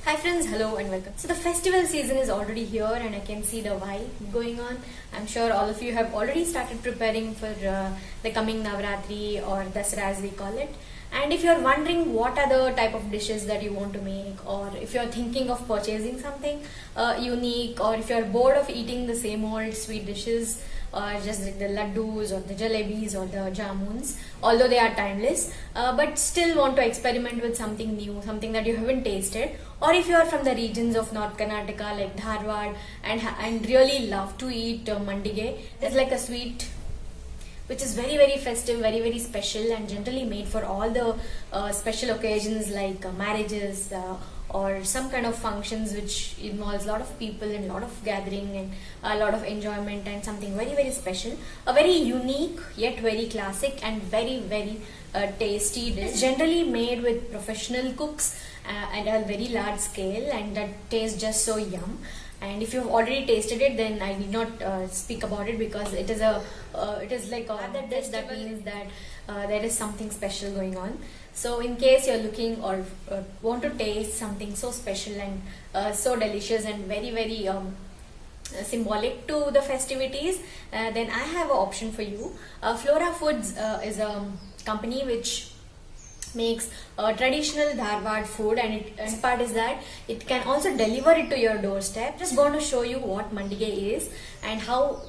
Hi friends, hello and welcome. So the festival season is already here and I can see the vibe going on. I'm sure all of you have already started preparing for the coming Navratri or Dasara as we call it. And if you're wondering what are the type of dishes that you want to make, or if you're thinking of purchasing something unique, or if you're bored of eating the same old sweet dishes, just like the laddus or the jalebis or the jamuns, although they are timeless, but still want to experiment with something new, something that you haven't tasted, or if you are from the regions of North Karnataka like Dharwad and really love to eat mandige, it's like a sweet which is very festive, very special, and generally made for all the special occasions like marriages or some kind of functions which involves a lot of people and a lot of gathering and a lot of enjoyment, and something very special, a very unique yet very classic and very tasty dish, generally made with professional cooks at a very large scale, and that tastes just so yum. And if you've already tasted it, then I need not speak about it, because it is like other dish. That means that there is something special going on. So in case you're looking or want to taste something so special and so delicious and very symbolic to the festivities, then I have an option for you. FloraFoods is a company which makes traditional Dharwad food, and its part is that it can also deliver it to your doorstep. Just going to show you what mandige is and how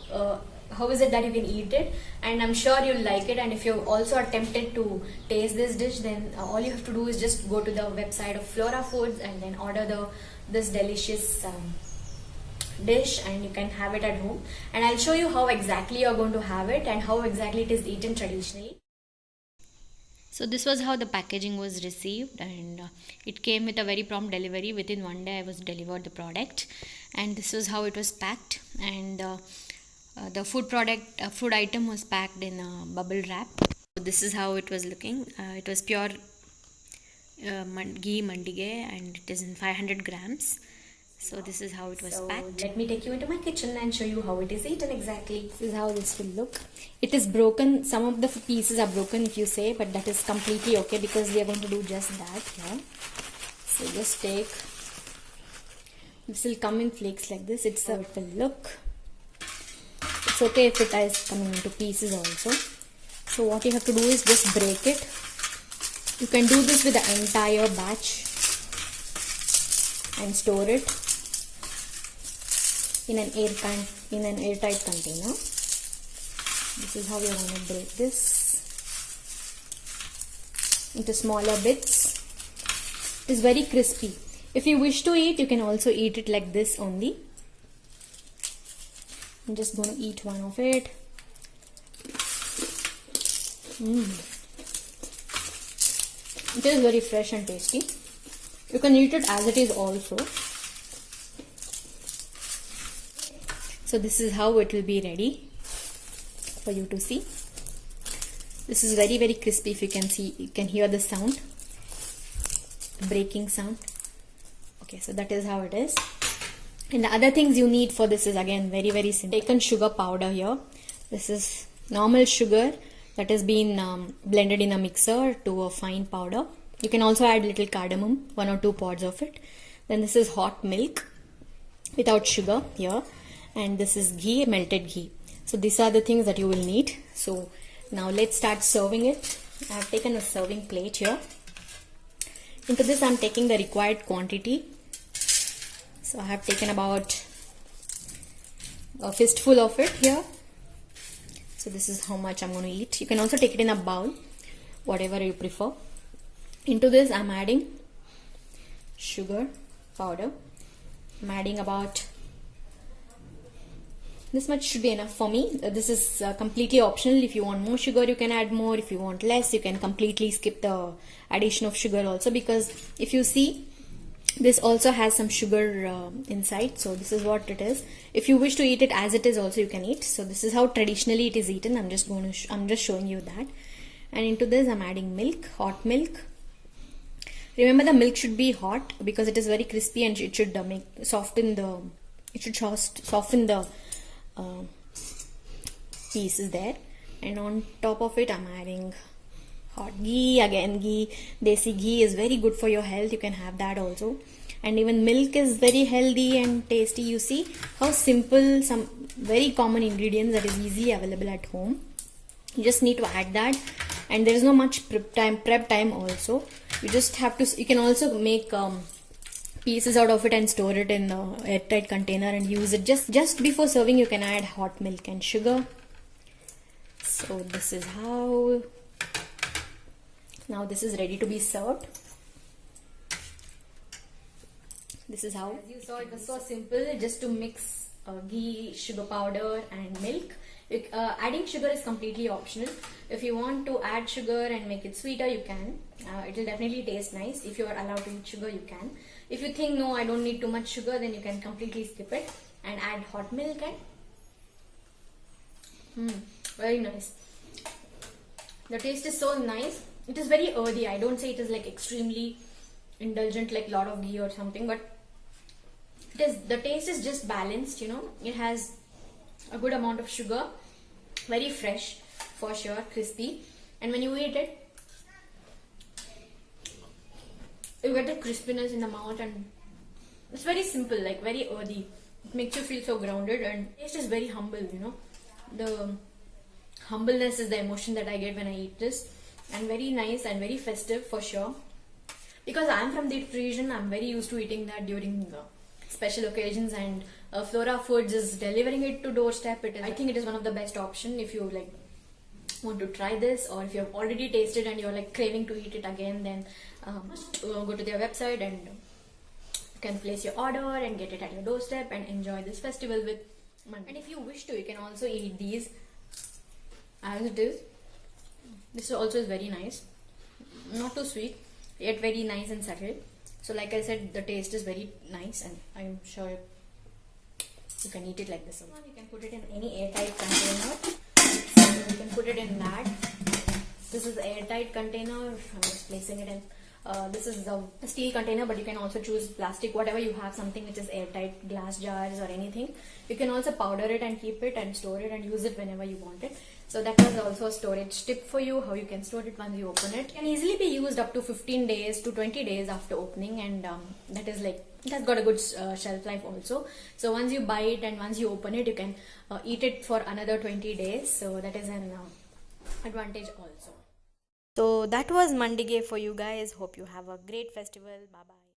is it that you can eat it, and I'm sure you'll like it. And if you also are tempted to taste this dish, then all you have to do is just go to the website of FloraFoods and then order this delicious dish, and you can have it at home. And I'll show you how exactly you're going to have it and how exactly it is eaten traditionally. So this was how the packaging was received, and it came with a very prompt delivery. Within one day I was delivered the product, and this was how it was packed. And the food item was packed in a bubble wrap. So this is how it was looking. It was pure ghee mandige, and it is in 500 grams. So this is how it was packed. Let me take you into my kitchen and show you how it is eaten exactly. This is how this will look. It is broken. Some of the pieces are broken, if you say, but that is completely okay, because we are going to do just that here. So just take. This will come in flakes like this. It's how it will look. It's okay if it is coming into pieces also. So what you have to do is just break it. You can do this with the entire batch and store it in an airtight container. This is how we are going to break this into smaller bits. It is very crispy. If you wish to eat, you can also eat it like this only. I'm just going to eat one of it. It is very fresh and tasty. You can eat it as it is also. So this is how it will be ready for you to see. This is very crispy. If you can see, you can hear the sound, the breaking sound. Okay, so that is how it is. And the other things you need for this is again very simple. Taken sugar powder here. This is normal sugar that has been blended in a mixer to a fine powder. You can also add little cardamom, 1 or 2 pods of it. Then this is hot milk without sugar here, and this is ghee, melted ghee. So these are the things that you will need. So now let's start serving it. I have taken a serving plate here. Into this I am taking the required quantity. So I have taken about a fistful of it here. So this is how much I'm going to eat. You can also take it in a bowl, whatever you prefer. Into this I'm adding sugar powder. I'm adding about this much should be enough for me. This is completely optional. If you want more sugar, you can add more. If you want less, you can completely skip the addition of sugar also, because if you see, this also has some sugar inside. So this is what it is. If you wish to eat it as it is also, you can eat. So this is how traditionally it is eaten. I'm just showing you that. And into this I'm adding milk, hot milk. Remember, the milk should be hot because it is very crispy, and it should soften the pieces there. And on top of it I'm adding hot ghee. Again, ghee, desi ghee is very good for your health. You can have that also. and even milk is very healthy and tasty. You see how simple, some very common ingredients that is easily available at home. You just need to add that, and there is no much prep time also. You just have to, you can also make pieces out of it and store it in an airtight container and use it. Just before serving, you can add hot milk and sugar. So this is how, now this is ready to be served. This is how, as you saw, it was so simple, just to mix ghee, sugar powder and milk. Adding sugar is completely optional. If you want to add sugar and make it sweeter, you can. It will definitely taste nice. If you are allowed to eat sugar, you can. If you think, no, I don't need too much sugar, then you can completely skip it and add hot milk and very nice. The taste is so nice. It is very earthy. I don't say it is like extremely indulgent like lot of ghee or something, but it is, the taste is just balanced, you know. It has a good amount of sugar, very fresh for sure, crispy, and when you eat it, you get the crispiness in the mouth, and it's very simple, like very earthy. It makes you feel so grounded, and taste is very humble, you know. The humbleness is the emotion that I get when I eat this, and very nice and very festive for sure. Because I'm from the region, I'm very used to eating that during special occasions, and FloraFoods is delivering it to doorstep. I think it is one of the best option if you like want to try this, or if you have already tasted and you're like craving to eat it again, then go to their website and you can place your order and get it at your doorstep and enjoy this festival with Mandige. And if you wish to, you can also eat these as it is. This also is very nice, not too sweet, yet very nice and subtle. So like I said, the taste is very nice, and I'm sure you can eat it like this. You can put it in any airtight container. So you can put it in that. This is the airtight container. I'm just placing it in. This is the steel container, but you can also choose plastic, whatever you have, something which is airtight, glass jars or anything. You can also powder it and keep it and store it and use it whenever you want it. So that was also a storage tip for you, how you can store it once you open it. It can easily be used up to 15 days to 20 days after opening, and that is like, it has got a good shelf life also. So once you buy it and once you open it, you can eat it for another 20 days. So that is an advantage also. So that was Mandige for you guys. Hope you have a great festival. Bye bye.